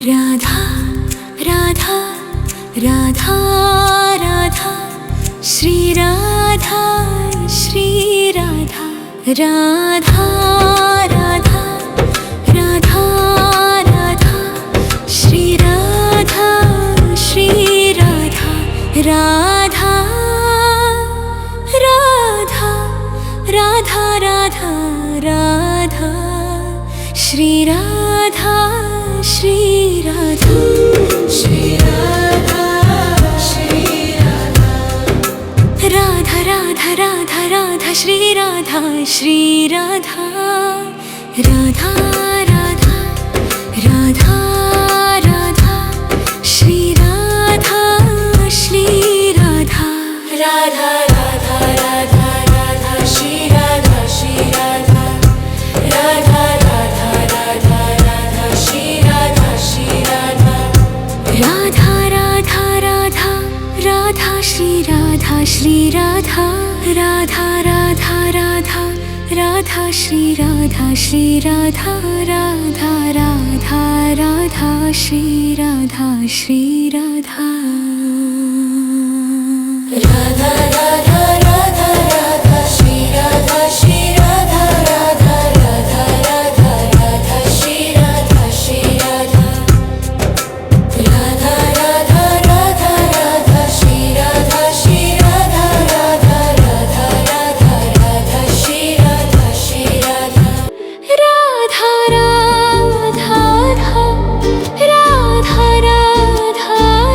राधा राधा राधा राधा श्री राधा श्री राधा राधा राधा राधा राधा श्री राधा श्री राधा राधा राधा राधा राधा राधा श्री राधा श्री राधा श्री राधा श्री राधा राधा राधा राधा राधा श्री राधा श्री राधा राधा राधा राधा राधा श्री राधा श्री राधा राधा राधा राधा राधा श्री राधा श्री राधा राधा राधा राधा राधा श्री राधा श्री राधा राधा राधा राधा राधा श्री राधा श्री राधा राधा राधा राधा राधा श्री राधा श्री राधा राधा राधा राधा श्री राधा श्री राधा राधा राधा राधा राधा श्री राधा श्री राधा राधा राधा राधा राधा श्री राधा श्री राधा राधा राधा राधा राधा श्री राधा श्री राधा राधा राधा राधा राधा श्री राधा श्री राधा राधा राधा राधा राधा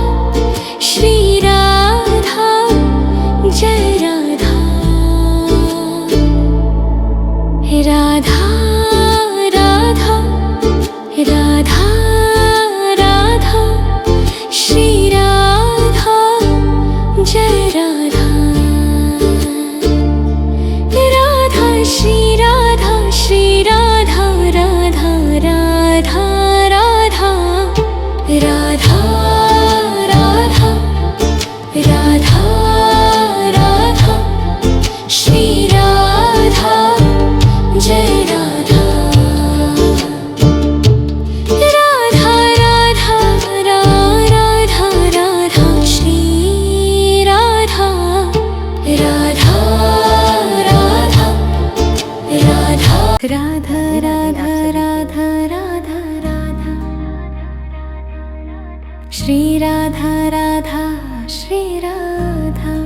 राधा श्री राधा जय राधा राधा राधा राधा राधा श्री राधा जय राधा राधा श्री राधा श्री राधा राधा राधा राधा राधा राधा राधा राधा श्री राधा जय राधा राधा राधा राधा राधा श्री राधा राधा राधा राधा राधा राधा राधा राधा राधा श्री राधा राधा श्री राधा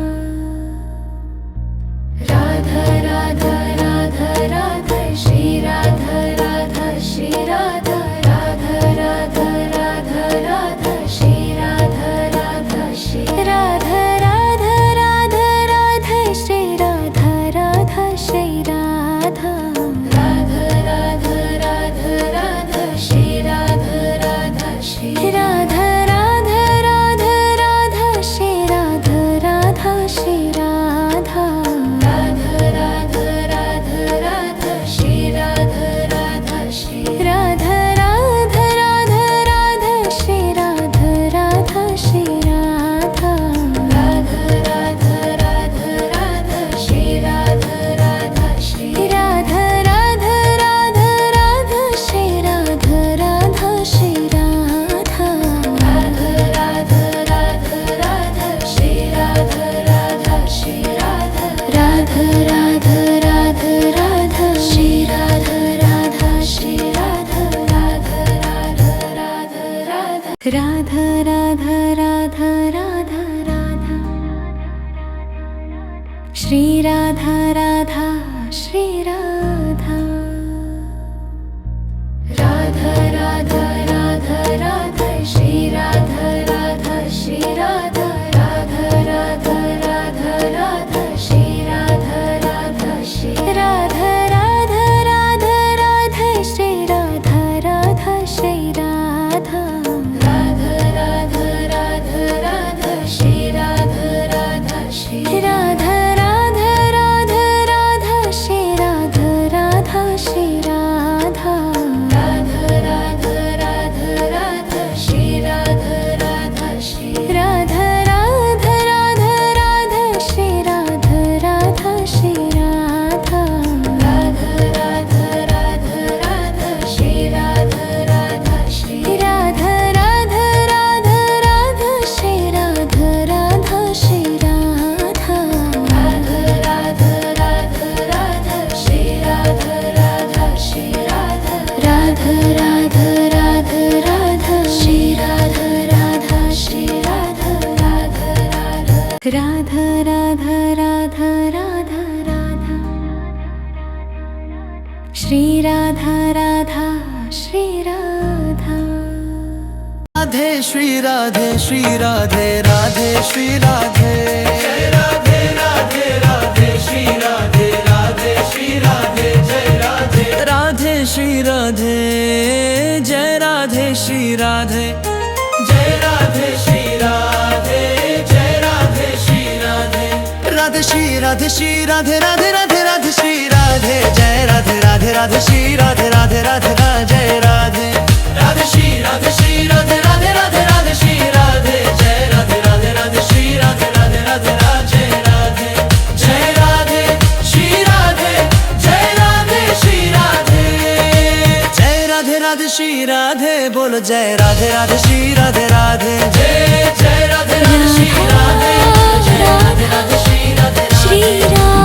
राधा राधा राधा राधा श्री राधा राधा श्री राधा राधा राधा राधा राधा श्री राधा राधा श्री राधा राधा राधा राधा श्री राधा राधा श्री राधा राधा राधा राधा राधा श्री राधा राधा श्री राधा राधा राधा राधा श्री राधा राधा श्री राधा राधा राधा राधा राधा श्री राधा राधा श्री राधा राधा राधा राधा श्री राधा राधा श्री राधा राधा राधा राधा राधा श्री राधा राधा श्री राधा राधा राधा राधा श्री राधा राधा श्री राधा राधा राधा राधा राधा श्री राधा राधा श्री राधा राधा राधा राधा राधा श्री राधा राधा श्री राधा राधा राधा राधा राधा राधा राधा राधा राधा श्री राधा राधा श्री राधा राधा राधा राधा राधा श्री राधा राधा श्री राधा राधा राधा राधा राधा श्री राधा राधा श्री राधा राधा राधा राधा श्री राधा राधा श्री राधा राधा राधा राधा राधा श्री राधा राधा श्री राधा राधा राधा राधा राधा राधा राधा श्री राधा राधा श्री राधा राधे श्री राधे श्री राधे राधे श्री राधे जय राधे राधे राधे श्री राधे राधे श्री राधे जय राधे राधे श्री राधे जय राधे श्री राधे जय राधे श्री राधे जय राधे श्री राधे राधे श्री राधे श्री राधे राधे राधे राधे श्री राधे जय राधे राधे राधे श्री राधे राधे राधे जय राधे राधे श्री राधे श्री राधे राधे राधे राधे श्री राधे जय राधे राधे राधे श्री राधे राधे राधे जय राधे जय राधे श्री राधे जय राधे श्री राधे जय राधे राधे श्री राधे बोलो जय राधे राधे श्री राधे राधे जय जय राधे राधे श्री राधे जय राधे राधे श्री राधे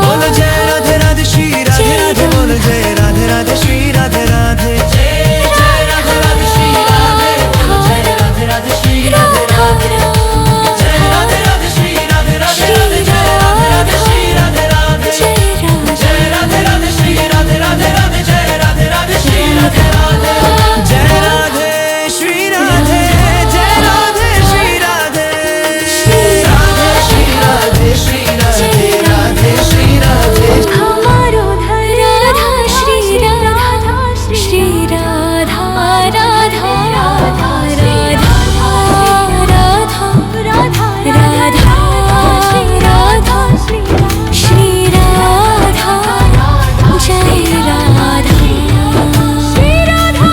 बोलो जय राधे राधे श्री राधे राधे बोलो जय राधे राधे श्री राधे राधे जय जय राधे राधे श्री राधे बोलो जय राधे राधे श्री राधे राधे जय राधे राधे श्री राधे राधे राधे जय राधे राधे श्री राधे राधे जय राधे राधे श्री राधे राधे राधे जय राधे राधे श्री राधे राधे जय राधे श्री राधे जय राधे श्री राधे राधे श्री राधे श्री राधे राधे श्री राधे हमारो राधा श्री राधा श्री राधा राधा राधा राधा राधा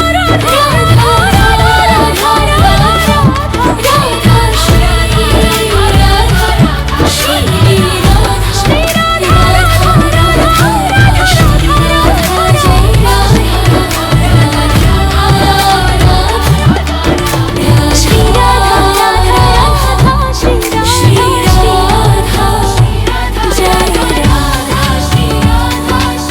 राधा राधा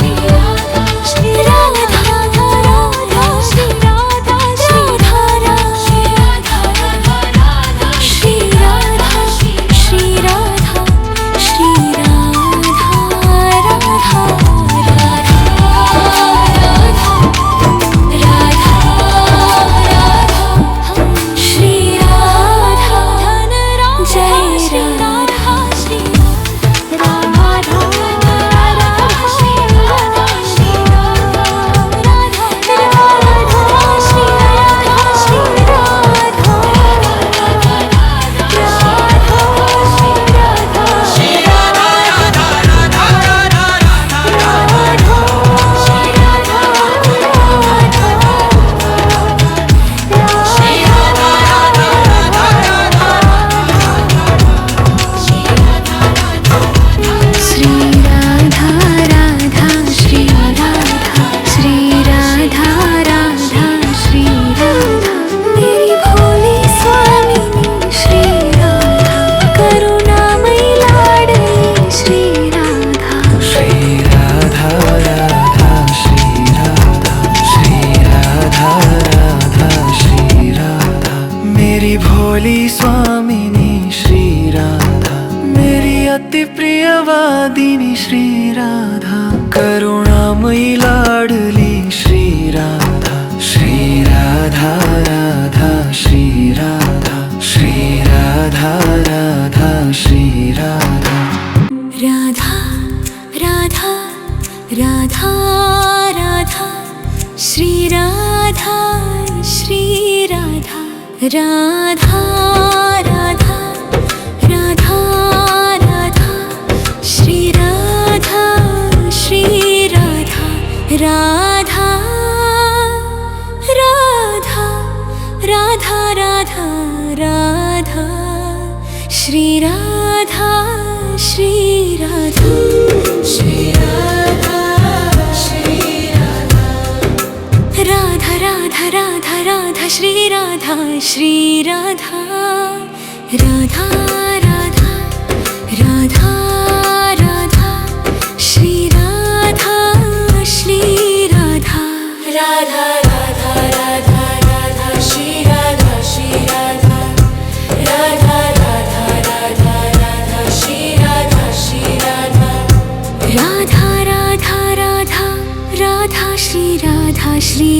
श्री राधा जय राधा श्री राधा राधा राधा राधा राधा श्री राधा श्री भोली स्वामिनी श्री राधा मेरी अति प्रिय वादिनी श्री राधा करुणामयी लाडली श्री राधा राधा श्री राधा राधा श्री राधा राधा राधा राधा राधा श्री राधा श्री राधा राधा राधा राधा राधा श्री राधा श्री राधा राधा राधा राधा राधा राधा श्री राधा श्री राधा श्री राधा श्री राधा राधा राधा राधा राधा श्री राधा श्री राधा राधा राधा राधा राधा श्री राधा श्री राधा राधा राधा राधा राधा श्री राधा राधा राधा राधा राधा राधा श्री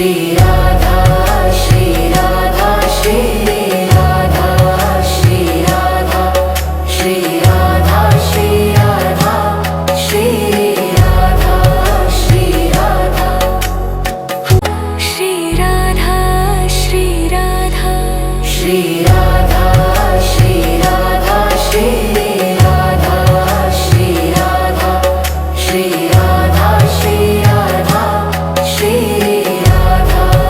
श्री राधा श्री राधा श्री राधा श्री राधा श्री राधा श्री राधा श्री राधा श्री राधा श्री राधा श्री राधा श्री राधा श्री राधा श्री राधा श्री राधा श्री राधा श्री राधा श्री राधा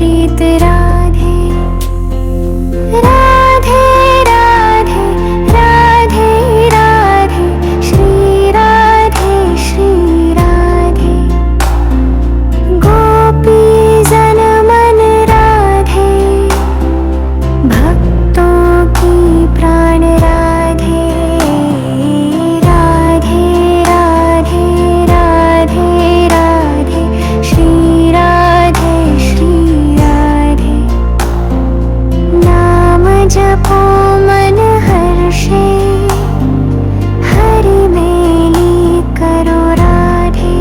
प्रीत राधे राधे राधे राधे राधे श्री राधे गोपी जन मन राधे भक्तों की प्राण राधे राधे राधे राधे राधे श्री राधे नाम जपो मन हर्षे हरि मेली करो राधे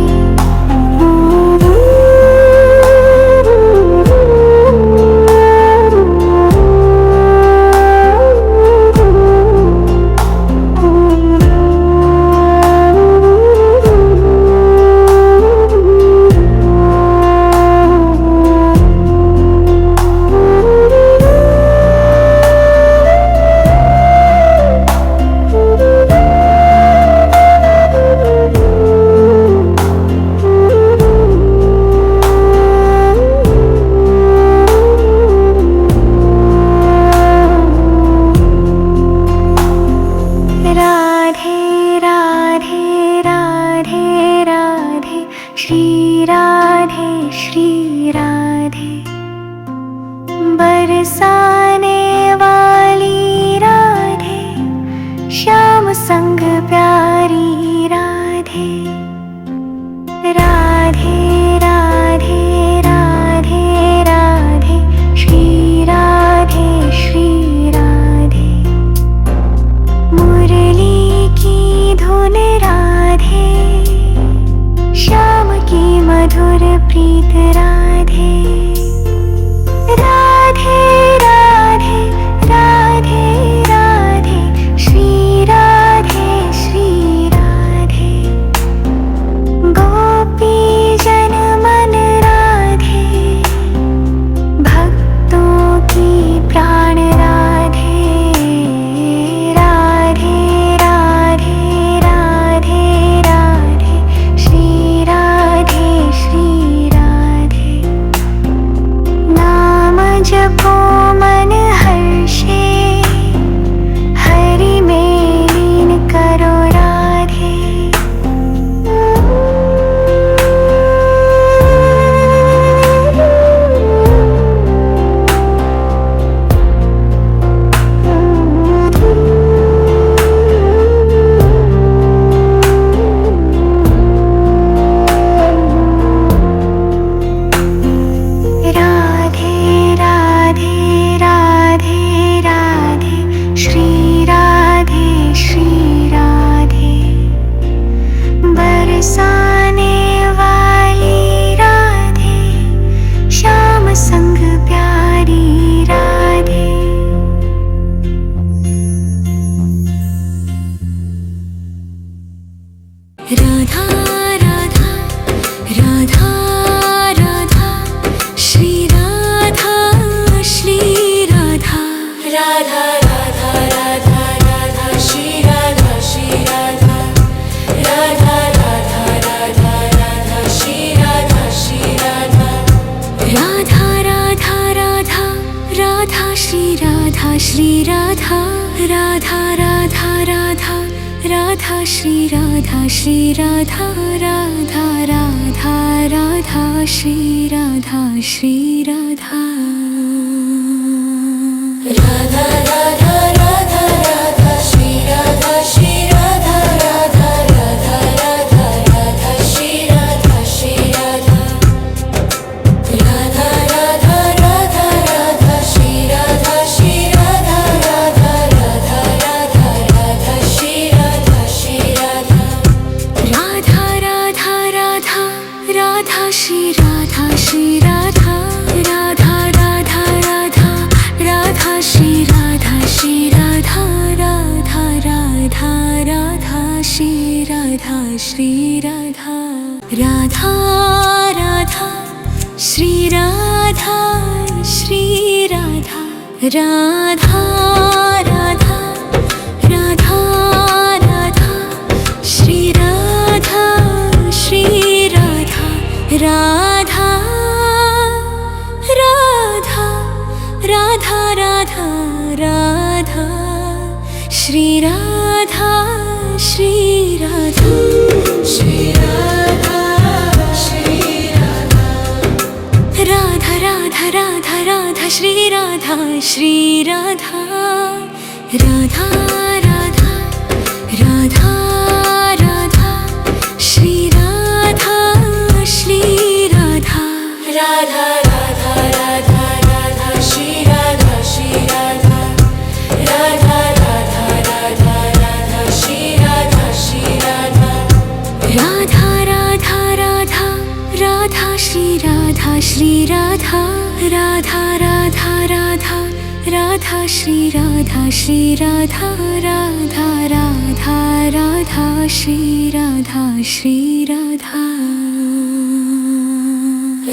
श्री राधे बरसाने वाली राधे श्याम संग प्यारी राधे राधे राधे राधे राधे श्री राधे मुरली की धुन राधे श्याम की मधुर प्रीत राधे राधे राधे राधे राधे श्री राधे गोपी जन मन राधे भक्तों की प्राण राधे राधे राधे राधे राधे श्री राधे नाम जपो मन हर्षे हरि मेलीन करो राधे बरसाने वाली राधे श्याम संग प्यारी राधे राधा राधा राधा राधा श्री राधा राधा राधा राधा राधा श्री राधा राधा राधा राधा राधा श्री राधा राधा राधा राधा श्री राधा राधा राधा राधा राधा श्री राधा राधा राधा राधा श्री राधा राधा राधा राधा राधा श्री राधा राधा राधा राधा राधा श्री राधा राधा राधा राधा राधा श्री राधा राधा राधा राधा राधा श्री राधा राधा राधा राधा राधा श्री राधा राधा राधा राधा राधा श्री राधा राधा राधा राधा श्री राधा राधा राधा श्री राधा राधा राधा राधा राधा श्री राधा राधा राधा श्री राधा श्री राधा राधा राधा राधा राधा श्री राधा श्री राधा राधा राधा राधा राधा श्री राधा श्री राधा राधा राधा राधा राधा श्री राधा श्री राधा राधा राधा राधा राधा श्री राधा श्री राधा राधा राधा राधा राधा श्री राधा श्री राधा राधा राधा राधा श्री राधा श्री राधा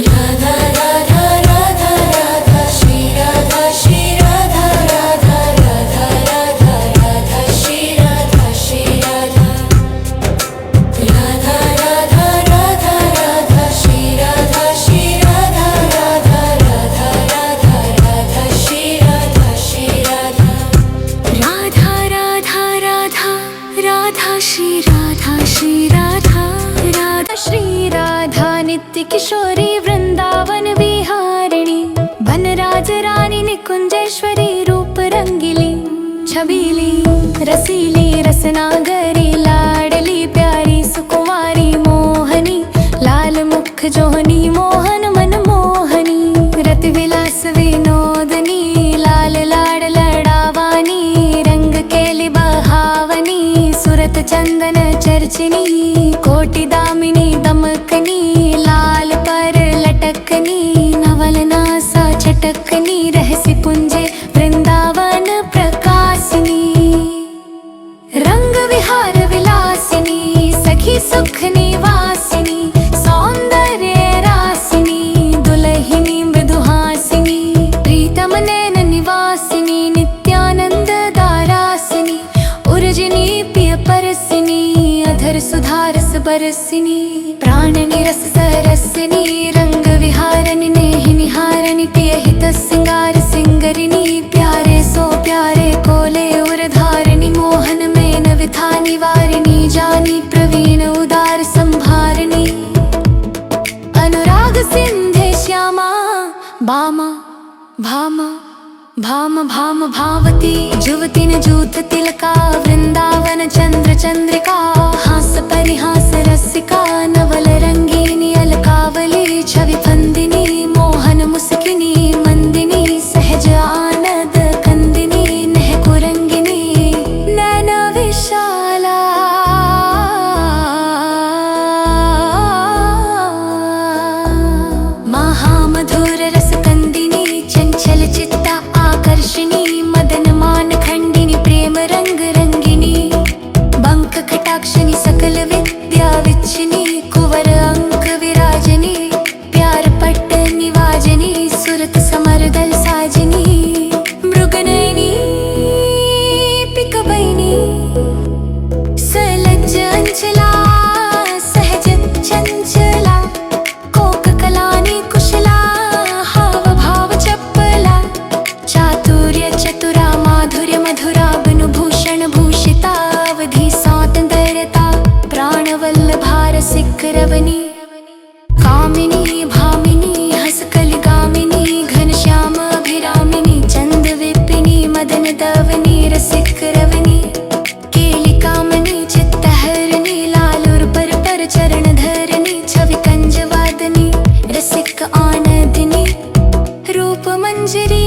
राधा राधा राधा राधा श्री राधा श्री राधा राधा राधा राधा राधा श्री राधा श्री राधा राधा राधा राधा राधा श्री राधा श्री राधा राधा राधा राधा राधा श्री राधा श्री राधा राधा राधा राधा राधा श्री राधा श्री राधा राधा श्री राधा नित्य किशोरी वृंदावन विहारिणी बनराज रानी निकुंजेश्वरी रूप रंगीली छबीली रसीली रसनागरी लाडली प्यारी सुकुमारी मोहनी लाल मुख जोहनी मोहन मन मोहनी रत विलास विनोदनी लाल लाड लडावानी रंग केली बहावनी सुरत चंदन चर्चिनी कोटि दामिनी दमकनी लाल पर लटकनी नवल नासा चटकनी रहस्य कुंजे वृंदावन प्रकाशिनी रंग विहार विलासिनी सखी सुख निवासिनी सौंदर्य रासिनी दुलहिनी मृदुहासिनी प्रीतम नैन निवासिनी नित्यानंद दारासिनी उर्जिनी पिय परसिनी अधर सुधारस बरसिनी प्राणनि रस सरसिनी रंग विहारनि नेहि निहारनि प्रिय हित सिंगार सिंगरिनी प्यारे सो प्यारे कोले उरधारिणी मोहन मेन विथा निवारिणी जानी प्रवीण उदार संभारिणी अनुराग सिंधे श्यामा बामा भामा भाम भाम भावती जुवती न जूत तिलका वृंदावन चंद्र चंद्रिका हास परिहास रसिका नवल रंगीनी अलकावली छवि फंदिनी मोहन मुस्किनी मंदिनी सहज आनंद कंदिनी नह कुरंगिनी नैन विशाला महामधुर रस कंदिनी चंचल चित्ता आकर्षिणी मदन मान खंडिनी प्रेम रंग रंगिनी बंक कटाक्षिनी सकल विद्या विच्छिनी कुंवर अंक विराजनी प्यार पट्ट निवाजनी सुरत समरदल साजनी मृगनयनी पिकबैनी सलज्ज अंचला सहज चंचला कोक कलानी कुशला हाव भाव चपला चातुर्य चतुरा माधुर्य मधुरा गुणभूषण भूषिता अवधि सौंदर्यता प्राणवल्लभार सिखरवनी कामिनी भामिनी हसकल गामिनी घनश्याम अभिरामिनी चंद विपिनी मदन दवनी रसिक रवनी केली कामनी चित्तहरणी लालुर पर चरण धरणी छवि कंज वादनी रसिक आनंदिनी रूप मंजरी